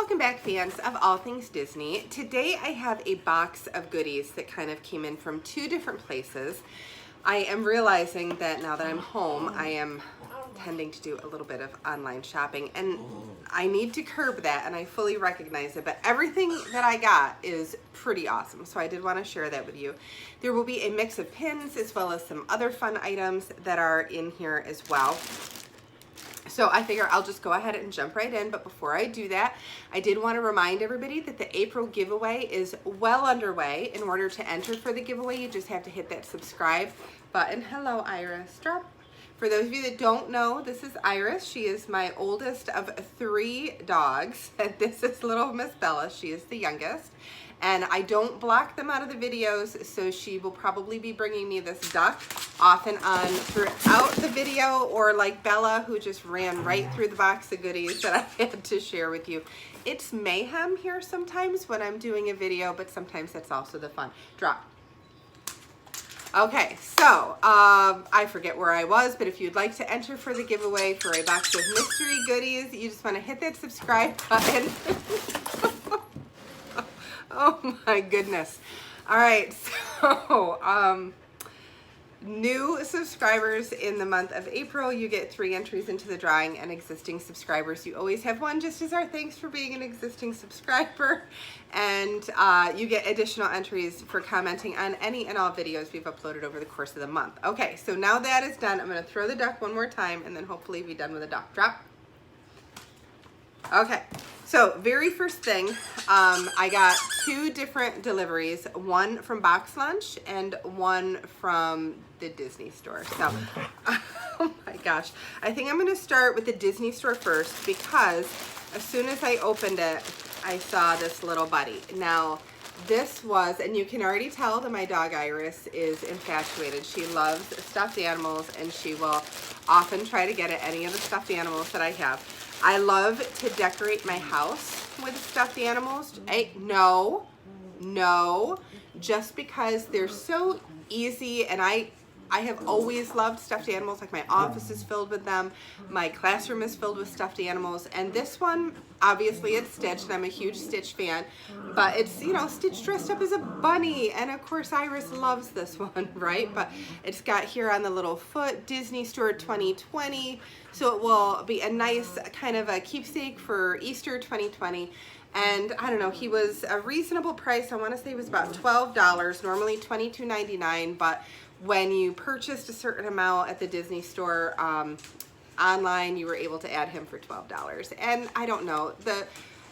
Welcome back, fans of all things Disney. Today I have a box of goodies that kind of came in from two different places. I am realizing that now that I'm home, I am tending to do a little bit of online shopping, and I need to curb that, and I fully recognize it, but everything that I got is pretty awesome, so I did want to share that with you. There will be a mix of pins as well as some other fun items that are in here as well. So I figure I'll just go ahead and jump right in, but before I do that, I did want to remind everybody that the April giveaway is well underway. In order to enter for the giveaway, you just have to hit that subscribe button. Hello, Iris. Drop. For those of you that don't know, this is Iris. She is my oldest of 3 dogs, and this is little Miss Bella. She is the youngest. And I don't block them out of the videos, so she will probably be bringing me this duck off and on throughout the video, or like Bella, who just ran right through the box of goodies that I had to share with you. It's mayhem here sometimes when I'm doing a video, but sometimes that's also the fun. Drop. Okay, so I forget where I was, but if you'd like to enter for the giveaway for a box of mystery goodies, you just want to hit that subscribe button. Oh my goodness. All right, so new subscribers in the month of April, you get 3 entries into the drawing, and existing subscribers, you always have 1 just as our thanks for being an existing subscriber. And you get additional entries for commenting on any and all videos we've uploaded over the course of the month. Okay, so now that is done, I'm going to throw the duck one more time and then hopefully be done with the duck. Drop. Okay, so very first thing, I got 2 different deliveries, one from Box Lunch and one from the Disney store. So, oh my gosh, I think I'm going to start with the Disney store first, because as soon as I opened it, I saw this little buddy. Now, this was, and you can already tell that my dog Iris is infatuated. She loves stuffed animals, and she will often try to get at any of the stuffed animals that I have. I love to decorate my house with stuffed animals. No, just because they're so easy, and I have always loved stuffed animals. Like, my office is filled with them. My classroom is filled with stuffed animals. And this one, obviously it's Stitch, and I'm a huge Stitch fan. But it's, you know, Stitch dressed up as a bunny. And of course, Iris loves this one, right? But it's got here on the little foot, Disney Store 2020. So it will be a nice kind of a keepsake for Easter 2020. And I don't know, he was a reasonable price. I want to say it was about $12, normally $22.99, but when you purchased a certain amount at the Disney store online, you were able to add him for $12. And I don't know,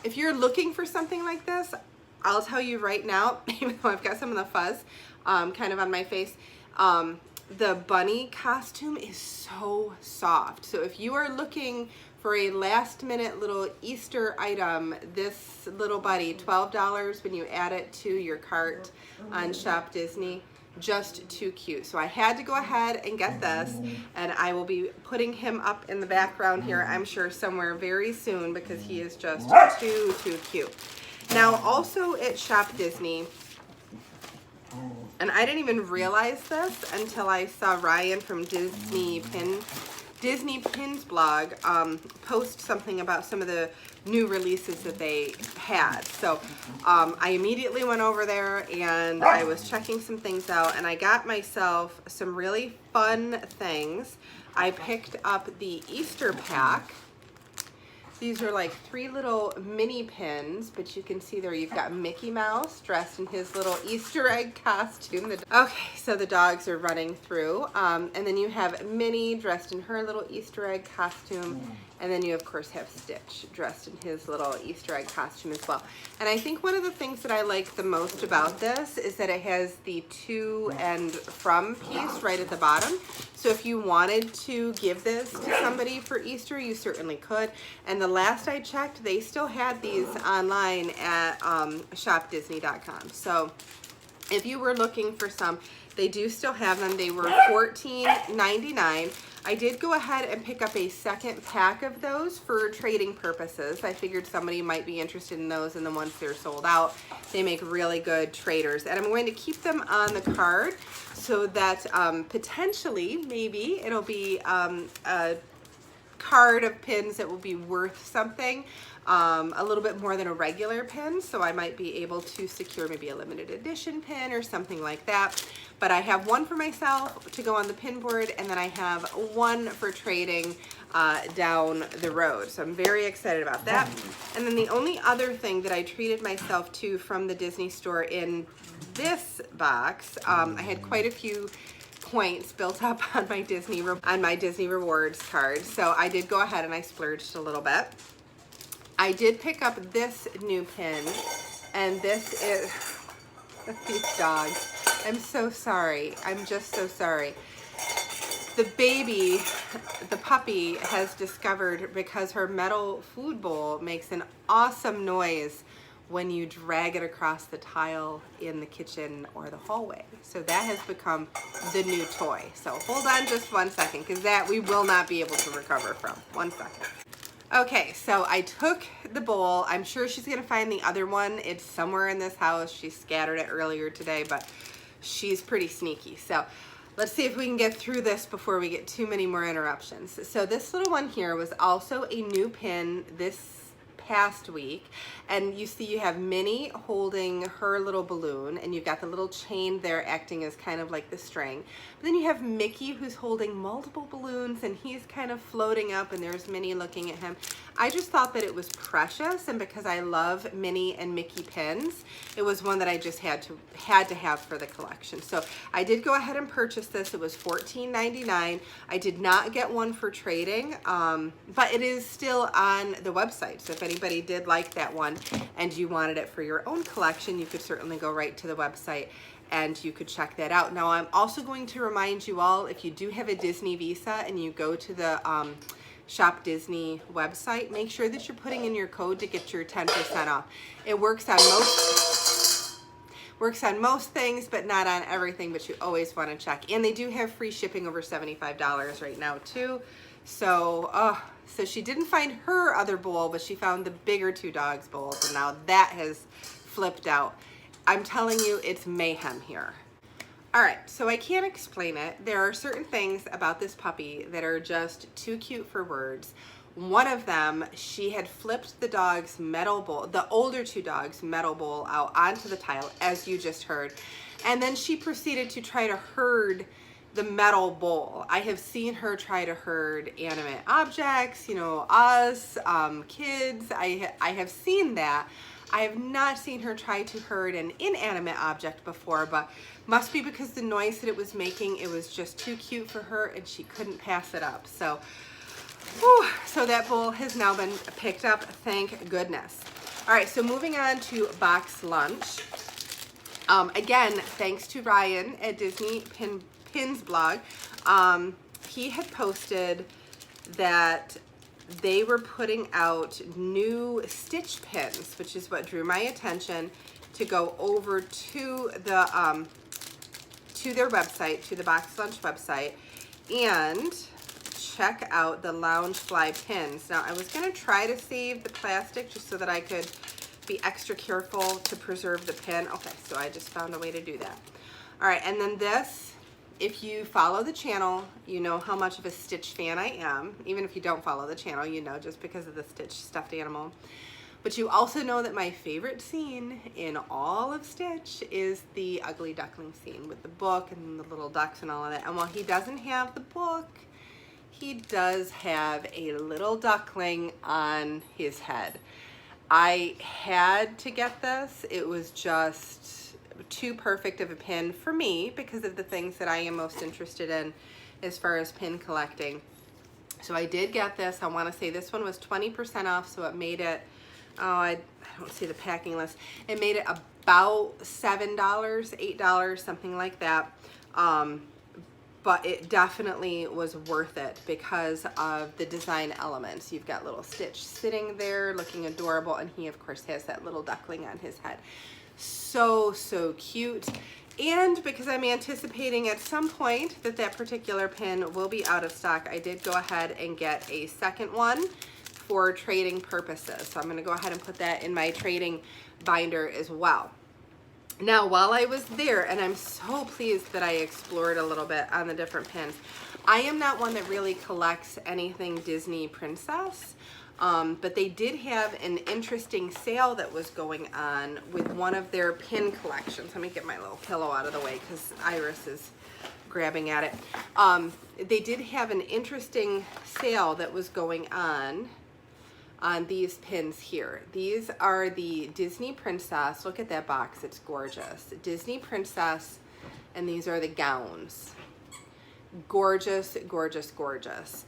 if you're looking for something like this, I'll tell you right now, even though I've got some of the fuzz kind of on my face, the bunny costume is so soft. So if you are looking for a last minute little Easter item, this little buddy, $12 when you add it to your cart on Shop Disney, just too cute. So I had to go ahead and get this, and I will be putting him up in the background here, I'm sure somewhere very soon, because he is just too cute. Now, also at Shop Disney, and I didn't even realize this until I saw Ryan from Disney Pins blog post something about some of the new releases that they had. So I immediately went over there and I was checking some things out, and I got myself some really fun things. I picked up the Easter pack. These are like 3 little mini pins, but you can see there you've got Mickey Mouse dressed in his little Easter egg costume. Okay, so the dogs are running through. And then you have Minnie dressed in her little Easter egg costume. And then you, of course, have Stitch dressed in his little Easter egg costume as well. And I think one of the things that I like the most about this is that it has the to and from piece right at the bottom. So if you wanted to give this to somebody for Easter, you certainly could. And the last I checked, they still had these online at shopdisney.com. So if you were looking for some, they do still have them. They were $14.99. I did go ahead and pick up a second pack of those for trading purposes. I figured somebody might be interested in those, and then once they're sold out, they make really good traders. And I'm going to keep them on the card so that potentially, maybe, it'll be a card of pins that will be worth something, a little bit more than a regular pin, so I might be able to secure maybe a limited edition pin or something like that. But I have one for myself to go on the pin board, and then I have one for trading down the road. So I'm very excited about that. And then the only other thing that I treated myself to from the Disney store in this box, I had quite a few points built up on my Disney Rewards card. So I did go ahead and I splurged a little bit. I did pick up this new pin, and this is these dogs. I'm so sorry. I'm just so sorry. The baby, the puppy, has discovered, because her metal food bowl makes an awesome noise when you drag it across the tile in the kitchen or the hallway. So that has become the new toy. So hold on just 1 second, because that we will not be able to recover from. 1 second. Okay, so I took the bowl. I'm sure she's gonna find the other one. It's somewhere in this house. She scattered it earlier today, but she's pretty sneaky. So let's see if we can get through this before we get too many more interruptions. So this little one here was also a new pin this past week, and you see you have Minnie holding her little balloon, and you've got the little chain there acting as kind of like the string. But then you have Mickey, who's holding multiple balloons, and he's kind of floating up, and there's Minnie looking at him. I just thought that it was precious, and because I love Minnie and Mickey pins, it was one that I just had to have for the collection. So I did go ahead and purchase this. It was $14.99. I did not get one for trading, but it is still on the website. So if anybody did like that one and you wanted it for your own collection, you could certainly go right to the website and you could check that out. Now, I'm also going to remind you all, if you do have a Disney Visa and you go to the Shop Disney website, make sure that you're putting in your code to get your 10% off. It works on most things, but not on everything, but you always want to check. And they do have free shipping over $75 right now too. So, so she didn't find her other bowl, but she found the bigger two dogs bowls, and now that has flipped out. I'm telling you, it's mayhem here. All right, so I can't explain it. There are certain things about this puppy that are just too cute for words. One of them, she had flipped the dog's metal bowl, the older two dogs' metal bowl out onto the tile, as you just heard. And then she proceeded to try to herd the metal bowl. I have seen her try to herd animate objects, you know, us, kids. I have seen that. I have not seen her try to herd an inanimate object before, but must be because the noise that it was making, it was just too cute for her and she couldn't pass it up. So, whew, so that bowl has now been picked up, thank goodness. All right, so moving on to box lunch. Again, thanks to Ryan at Disney Pins blog. He had posted that they were putting out new stitch pins, which is what drew my attention to go over to the to their website, to the Box Lunch website, and check out the Loungefly pins. Now, I was going to try to save the plastic just so that I could be extra careful to preserve the pin. Okay, so I just found a way to do that. All right, and then this, if you follow the channel, you know how much of a Stitch fan I am. Even if you don't follow the channel, you know, just because of the Stitch stuffed animal. But you also know that my favorite scene in all of Stitch is the Ugly Duckling scene with the book and the little ducks and all of that. And while he doesn't have the book, he does have a little duckling on his head. I had to get this. It was just too perfect of a pin for me because of the things that I am most interested in as far as pin collecting. So I did get this. I want to say this one was 20% off, so it made it, oh, I don't see the packing list. It made it about $7, $8, something like that. But it definitely was worth it because of the design elements. You've got little Stitch sitting there looking adorable, and he of course has that little duckling on his head. So, so cute. And because I'm anticipating at some point that that particular pin will be out of stock, I did go ahead and get a second one for trading purposes. So I'm gonna go ahead and put that in my trading binder as well. Now, while I was there, and I'm so pleased that I explored a little bit on the different pins, I am not one that really collects anything Disney Princess, but they did have an interesting sale that was going on with one of their pin collections. Let me get my little pillow out of the way because Iris is grabbing at it. They did have an interesting sale that was going on these pins here. These are the Disney Princess. Look at that box, it's gorgeous. Disney Princess, and these are the gowns. Gorgeous, gorgeous, gorgeous.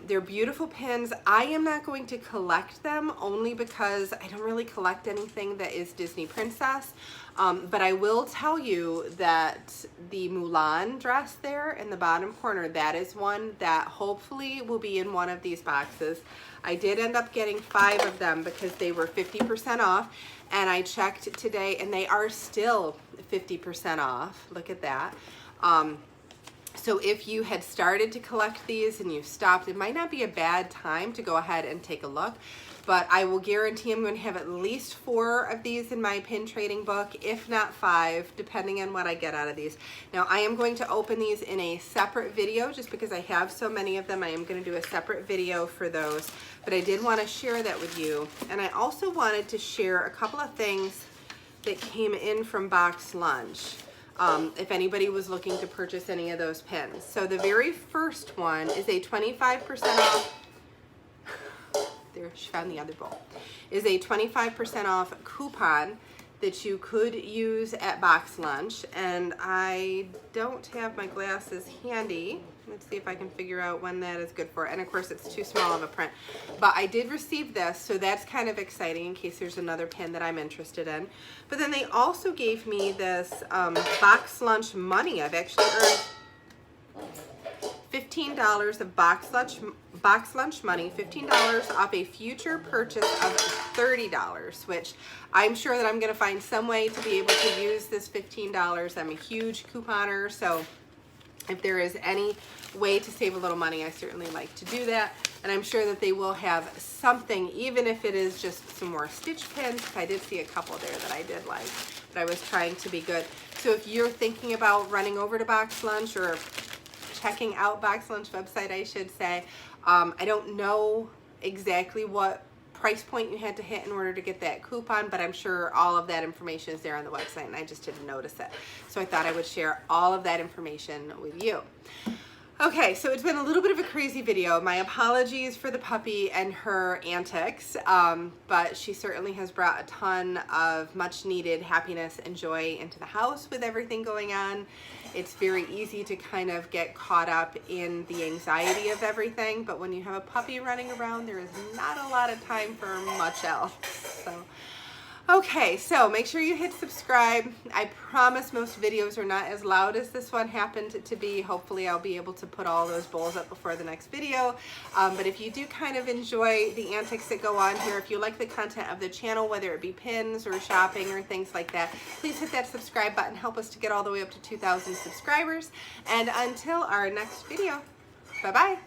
They're beautiful pins. I am not going to collect them only because I don't really collect anything that is Disney Princess. But I will tell you that the Mulan dress there in the bottom corner, that is one that hopefully will be in one of these boxes. I did end up getting 5 of them because they were 50% off, and I checked today and they are still 50% off. Look at that. So if you had started to collect these and you stopped, it might not be a bad time to go ahead and take a look. But I will guarantee I'm going to have at least 4 of these in my pin trading book, if not 5, depending on what I get out of these. Now, I am going to open these in a separate video just because I have so many of them. I am going to do a separate video for those, but I did want to share that with you. And I also wanted to share a couple of things that came in from Box Lunch. If anybody was looking to purchase any of those pins. So the very first one is a 25% off. There, she found the other bowl. Is a 25% off coupon that you could use at Box Lunch. And I don't have my glasses handy. Let's see if I can figure out when that is good for. And of course it's too small of a print. But I did receive this, so that's kind of exciting in case there's another pin that I'm interested in. But then they also gave me this Box Lunch money. I've actually earned $15 of Box Lunch money, $15 off a future purchase of $30, which I'm sure that I'm going to find some way to be able to use this $15. I'm a huge couponer, so if there is any way to save a little money, I certainly like to do that. And I'm sure that they will have something, even if it is just some more stitch pins. I did see a couple there that I did like, but I was trying to be good. So if you're thinking about running over to Box Lunch or checking out Box Lunch website, I should say, I don't know exactly what price point you had to hit in order to get that coupon, but I'm sure all of that information is there on the website and I just didn't notice it. So I thought I would share all of that information with you. Okay, so it's been a little bit of a crazy video. My apologies for the puppy and her antics, but she certainly has brought a ton of much needed happiness and joy into the house with everything going on. It's very easy to kind of get caught up in the anxiety of everything, but when you have a puppy running around, there is not a lot of time for much else. So, okay, so make sure you hit subscribe. I promise most videos are not as loud as this one happened to be. Hopefully I'll be able to put all those bowls up before the next video. But if you do kind of enjoy the antics that go on here, if you like the content of the channel, whether it be pins or shopping or things like that, please hit that subscribe button. Help us to get all the way up to 2,000 subscribers. And until our next video, bye-bye.